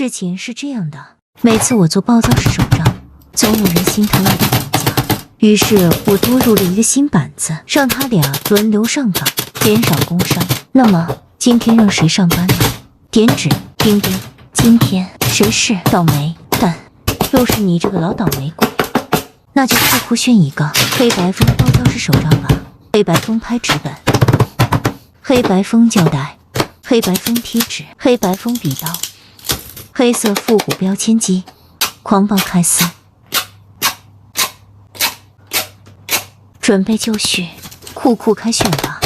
事情是这样的，每次我做暴躁式手账，总有人心疼我的评价，于是我多入了一个新板子，让他俩轮流上岗，减少工伤。那么今天让谁上班呢？点指丁丁，今天谁是倒霉蛋？又是你这个老倒霉鬼。那就酷酷炫一个黑白风暴躁式手账吧，黑白风拍纸本，黑白风胶带，黑白风贴纸，黑白风笔刀，黑色复古标签机，狂暴开撕。准备就绪，酷酷开炫吧。